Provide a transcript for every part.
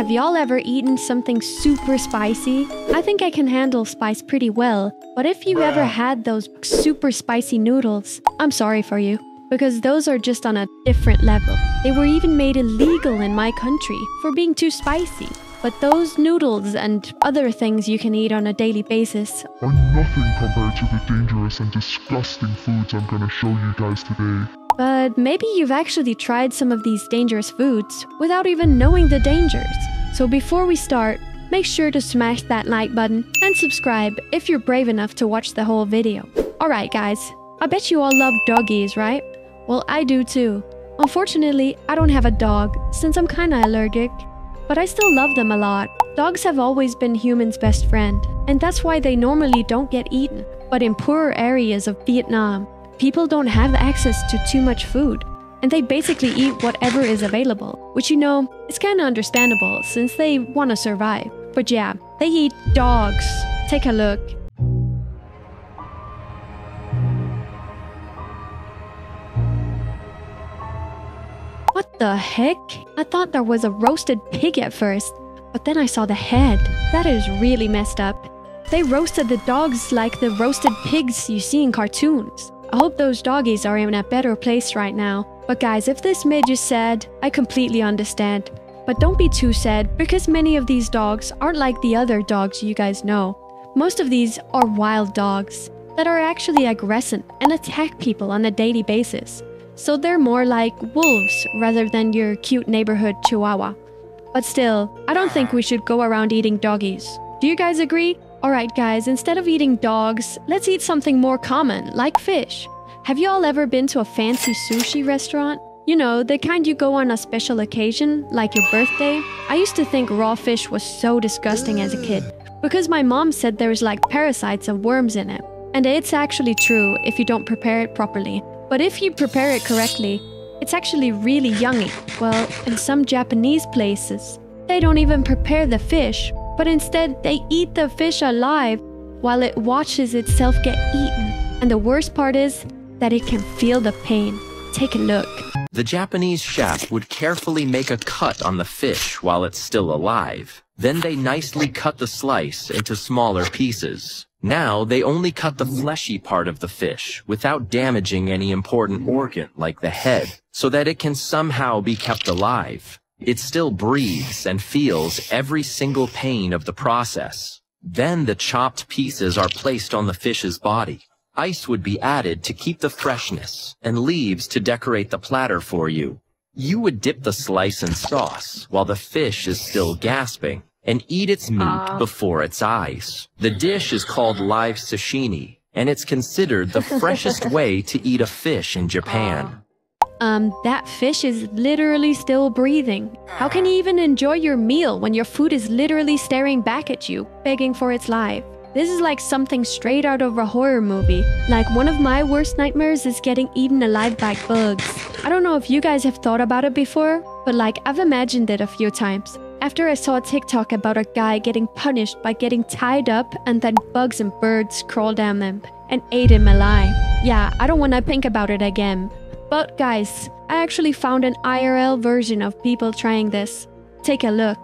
Have y'all ever eaten something super spicy? I think I can handle spice pretty well, but if you ever had those super spicy noodles, I'm sorry for you, because those are just on a different level. They were even made illegal in my country for being too spicy. But those noodles and other things you can eat on a daily basis are nothing compared to the dangerous and disgusting foods I'm gonna show you guys today. But maybe you've actually tried some of these dangerous foods without even knowing the dangers. So before we start, make sure to smash that like button and subscribe if you're brave enough to watch the whole video. Alright guys, I bet you all love doggies, right? Well, I do too. Unfortunately, I don't have a dog since I'm kinda allergic, but I still love them a lot. Dogs have always been humans' best friend, and that's why they normally don't get eaten. But in poorer areas of Vietnam, people don't have access to too much food, and they basically eat whatever is available, which you know, is kinda understandable since they wanna survive. But yeah, they eat dogs. Take a look. What the heck? I thought there was a roasted pig at first, but then I saw the head. That is really messed up. They roasted the dogs like the roasted pigs you see in cartoons. I hope those doggies are in a better place right now. But guys, if this made you sad, I completely understand. But don't be too sad, because many of these dogs aren't like the other dogs you guys know. Most of these are wild dogs that are actually aggressive and attack people on a daily basis. So they're more like wolves rather than your cute neighborhood chihuahua. But still, I don't think we should go around eating doggies. Do you guys agree? Alright guys, instead of eating dogs, let's eat something more common, like fish. Have you all ever been to a fancy sushi restaurant? You know, the kind you go on a special occasion, like your birthday? I used to think raw fish was so disgusting as a kid, because my mom said there's like parasites and worms in it. And it's actually true if you don't prepare it properly. But if you prepare it correctly, it's actually really yummy. Well, in some Japanese places, they don't even prepare the fish, but instead they eat the fish alive while it watches itself get eaten. And the worst part is that it can feel the pain. Take a look. The Japanese chef would carefully make a cut on the fish while it's still alive. Then they nicely cut the slice into smaller pieces. Now they only cut the fleshy part of the fish without damaging any important organ like the head, so that it can somehow be kept alive. It still breathes and feels every single pain of the process. Then the chopped pieces are placed on the fish's body. Ice would be added to keep the freshness, and leaves to decorate the platter for you. You would dip the slice in sauce while the fish is still gasping, and eat its meat before its eyes. The dish is called live sashimi, and it's considered the freshest way to eat a fish in Japan. That fish is literally still breathing. How can you even enjoy your meal when your food is literally staring back at you, begging for its life? This is like something straight out of a horror movie. Like, one of my worst nightmares is getting eaten alive by bugs. I don't know if you guys have thought about it before, but like, I've imagined it a few times. After I saw a TikTok about a guy getting punished by getting tied up and then bugs and birds crawled down them and ate him alive. Yeah, I don't want to think about it again. But guys, I actually found an IRL version of people trying this. Take a look.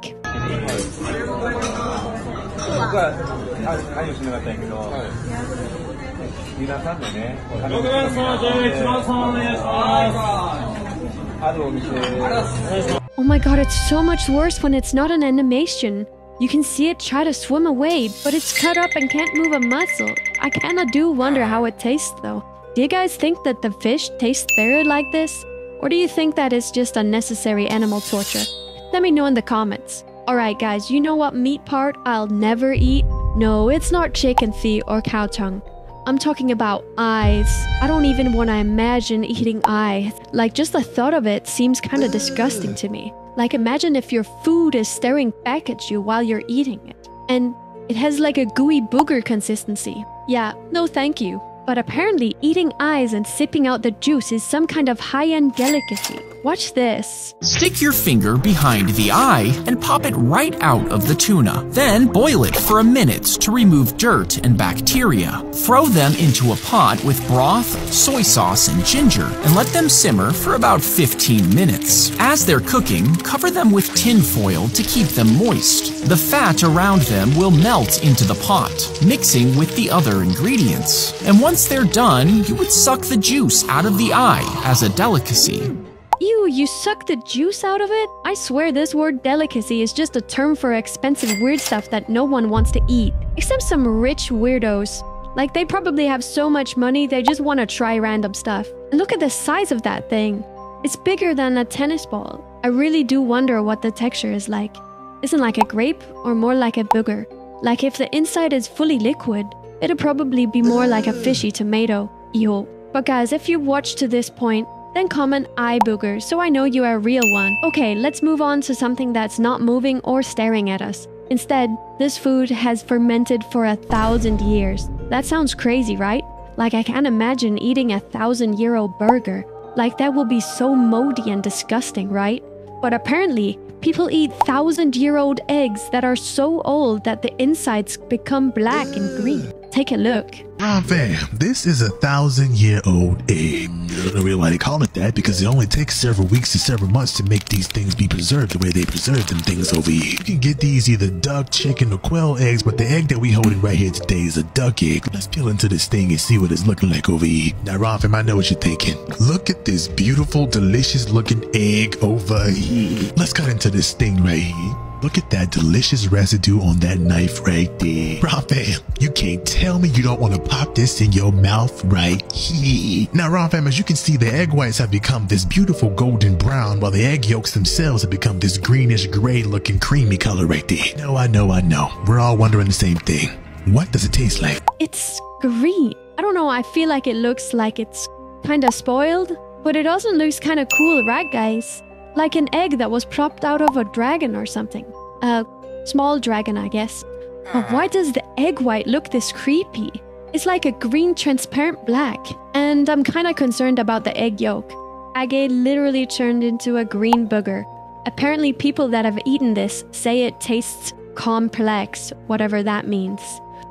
Oh my god, it's so much worse when it's not an animation. You can see it try to swim away, but it's cut up and can't move a muscle. I kinda do wonder how it tastes though. Do you guys think that the fish tastes better like this? Or do you think that it's just unnecessary animal torture? Let me know in the comments. Alright guys, you know what meat part I'll never eat? No, it's not chicken feet or cow tongue. I'm talking about eyes. I don't even want to imagine eating eyes. Like, just the thought of it seems kind of disgusting to me. Like, imagine if your food is staring back at you while you're eating it. And it has like a gooey booger consistency. Yeah, no thank you. But apparently eating eyes and sipping out the juice is some kind of high-end delicacy. Watch this. Stick your finger behind the eye and pop it right out of the tuna. Then boil it for a minute to remove dirt and bacteria. Throw them into a pot with broth, soy sauce, and ginger and let them simmer for about 15 minutes. As they're cooking, cover them with tin foil to keep them moist. The fat around them will melt into the pot, mixing with the other ingredients. And once they're done, you would suck the juice out of the eye as a delicacy. Ew, you suck the juice out of it? I swear this word delicacy is just a term for expensive weird stuff that no one wants to eat. Except some rich weirdos. Like, they probably have so much money, they just want to try random stuff. And look at the size of that thing. It's bigger than a tennis ball. I really do wonder what the texture is like. Isn't like a grape or more like a booger? Like if the inside is fully liquid, it'd probably be more like a fishy tomato. Ew. But guys, if you've watched to this point, then comment eye booger so I know you are a real one. Okay, let's move on to something that's not moving or staring at us. Instead, this food has fermented for 1,000 years. That sounds crazy, right? Like I can't imagine eating a 1,000-year-old burger. Like that will be so moldy and disgusting, right? But apparently, people eat 1,000-year-old eggs that are so old that the insides become black and green. Take a look. Fam, this is a 1,000-year-old egg. I don't know really why they call it that, because it only takes several weeks to several months to make these things be preserved the way they preserve them things over here. You can get these either duck, chicken, or quail eggs, but the egg that we holding right here today is a duck egg. Let's peel into this thing and see what it's looking like over here. Now, fam, I know what you're thinking. Look at this beautiful, delicious looking egg over here. Let's cut into this thing right here. Look at that delicious residue on that knife right there. Fam, you can't tell me you don't want to pop this in your mouth right here. Now, fam, as you can see, the egg whites have become this beautiful golden brown, while the egg yolks themselves have become this greenish gray looking creamy color right there. No, I know. We're all wondering the same thing. What does it taste like? It's green. I don't know, I feel like it looks like it's kind of spoiled, but it also looks kind of cool, right guys? Like an egg that was plopped out of a dragon or something. A small dragon, I guess. But why does the egg white look this creepy? It's like a green transparent black. And I'm kinda concerned about the egg yolk. Agate literally turned into a green booger. Apparently people that have eaten this say it tastes complex, whatever that means.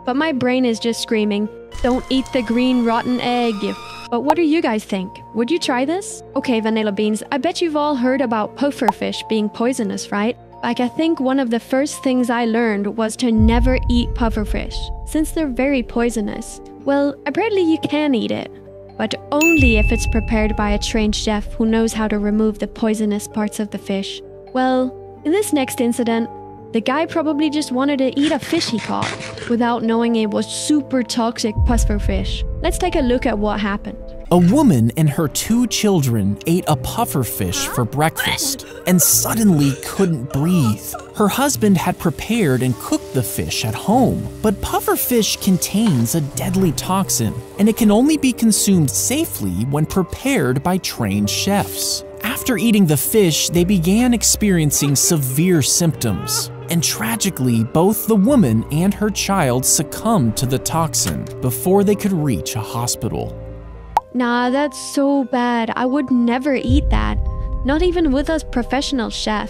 But my brain is just screaming, don't eat the green rotten egg. But what do you guys think? Would you try this? Okay, vanilla beans, I bet you've all heard about pufferfish being poisonous, right? Like I think one of the first things I learned was to never eat pufferfish, since they're very poisonous. Well, apparently you can eat it, but only if it's prepared by a trained chef who knows how to remove the poisonous parts of the fish. Well, in this next incident, the guy probably just wanted to eat a fish he caught, without knowing it was super toxic pufferfish. Let's take a look at what happened. A woman and her 2 children ate a pufferfish for breakfast and suddenly couldn't breathe. Her husband had prepared and cooked the fish at home, but pufferfish contains a deadly toxin, and it can only be consumed safely when prepared by trained chefs. After eating the fish, they began experiencing severe symptoms. And tragically, both the woman and her child succumbed to the toxin before they could reach a hospital. Nah, that's so bad. I would never eat that. Not even with a professional chef.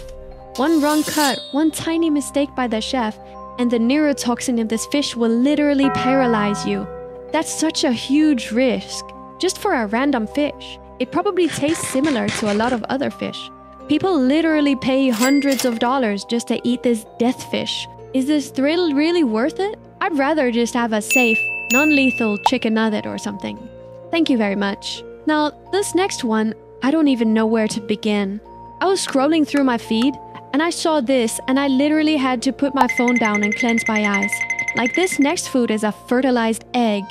One wrong cut, one tiny mistake by the chef, and the neurotoxin of this fish will literally paralyze you. That's such a huge risk. Just for a random fish. It probably tastes similar to a lot of other fish. People literally pay hundreds of dollars just to eat this death fish. Is this thrill really worth it? I'd rather just have a safe, non-lethal chicken nugget or something. Thank you very much. Now, this next one, I don't even know where to begin. I was scrolling through my feed, and I saw this, and I literally had to put my phone down and cleanse my eyes. Like, this next food is a fertilized egg.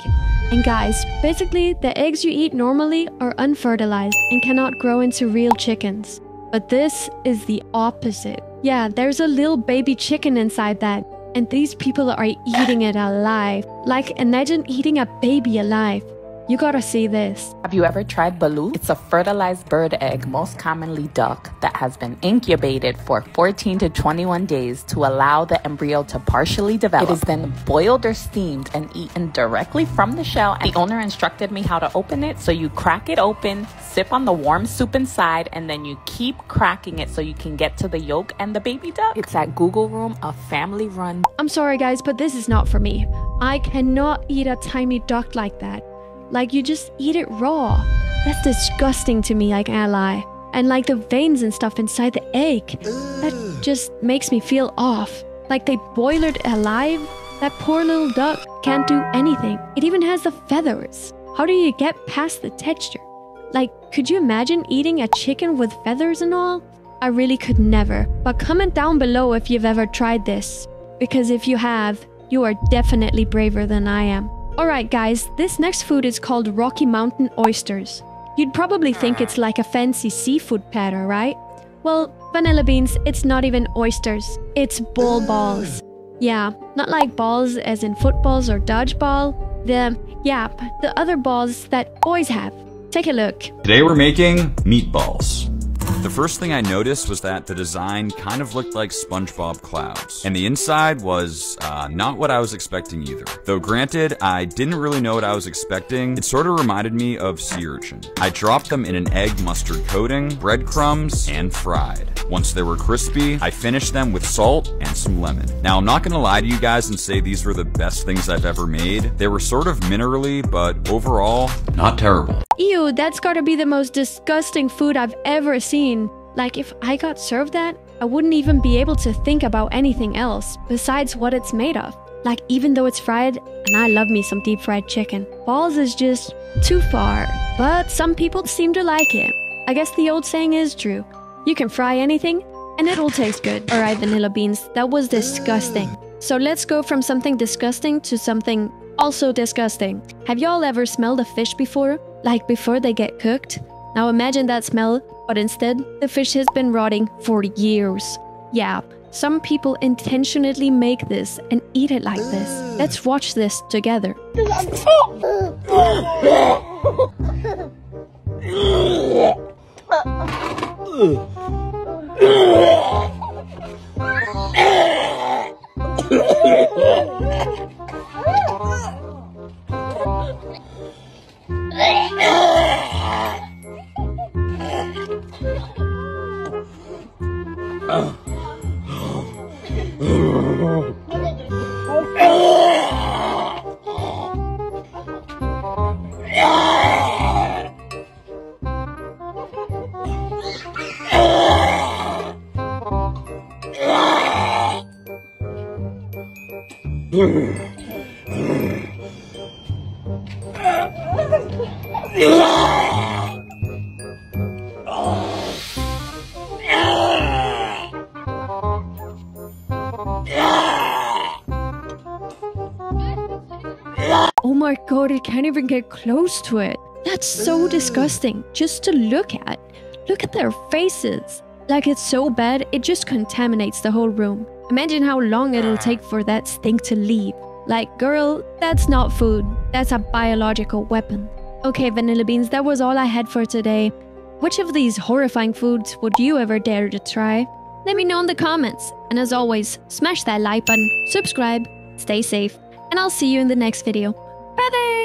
And guys, basically, the eggs you eat normally are unfertilized and cannot grow into real chickens. But this is the opposite. Yeah, there's a little baby chicken inside that, and these people are eating it alive. Like, imagine eating a baby alive. You gotta see this. Have you ever tried balut? It's a fertilized bird egg, most commonly duck, that has been incubated for 14 to 21 days to allow the embryo to partially develop. It is then boiled or steamed and eaten directly from the shell. And the owner instructed me how to open it. So you crack it open, sip on the warm soup inside, and then you keep cracking it so you can get to the yolk and the baby duck. It's at Google Room, a family-run. I'm sorry guys, but this is not for me. I cannot eat a tiny duck like that. Like, you just eat it raw. That's disgusting to me, I can't lie. And like the veins and stuff inside the egg, that just makes me feel off. Like they boil it alive. That poor little duck can't do anything. It even has the feathers. How do you get past the texture? Like, could you imagine eating a chicken with feathers and all? I really could never. But comment down below if you've ever tried this. Because if you have, you are definitely braver than I am. Alright guys, this next food is called Rocky Mountain oysters. You'd probably think it's like a fancy seafood platter, right? Well, vanilla beans, it's not even oysters. It's bull balls. Yeah, not like balls as in footballs or dodgeball. The other balls that boys have. Take a look. Today we're making meatballs. The first thing I noticed was that the design kind of looked like SpongeBob clouds, and the inside was not what I was expecting either. Though granted, I didn't really know what I was expecting, it sort of reminded me of sea urchin. I dropped them in an egg mustard coating, breadcrumbs, and fried. Once they were crispy, I finished them with salt and some lemon. Now, I'm not gonna lie to you guys and say these were the best things I've ever made. They were sort of minerally, but overall, not terrible. Ew, that's gotta be the most disgusting food I've ever seen. Like, if I got served that, I wouldn't even be able to think about anything else besides what it's made of. Like, even though it's fried, and I love me some deep fried chicken, balls is just too far. But some people seem to like it. I guess the old saying is true. You can fry anything, and it'll taste good. Alright, vanilla beans, that was disgusting. So let's go from something disgusting to something also disgusting. Have y'all ever smelled a fish before? Like before they get cooked? Now imagine that smell, but instead, the fish has been rotting for years. Yeah, some people intentionally make this and eat it like this. Let's watch this together. Oh my god, I can't even get close to it. That's so disgusting just to look at. Look at their faces. Like, it's so bad, it just contaminates the whole room. Imagine how long it'll take for that stink to leave. Like, girl, that's not food. That's a biological weapon. Okay, vanilla beans, that was all I had for today. Which of these horrifying foods would you ever dare to try? Let me know in the comments. And as always, smash that like button, subscribe, stay safe, and I'll see you in the next video. Bye-bye!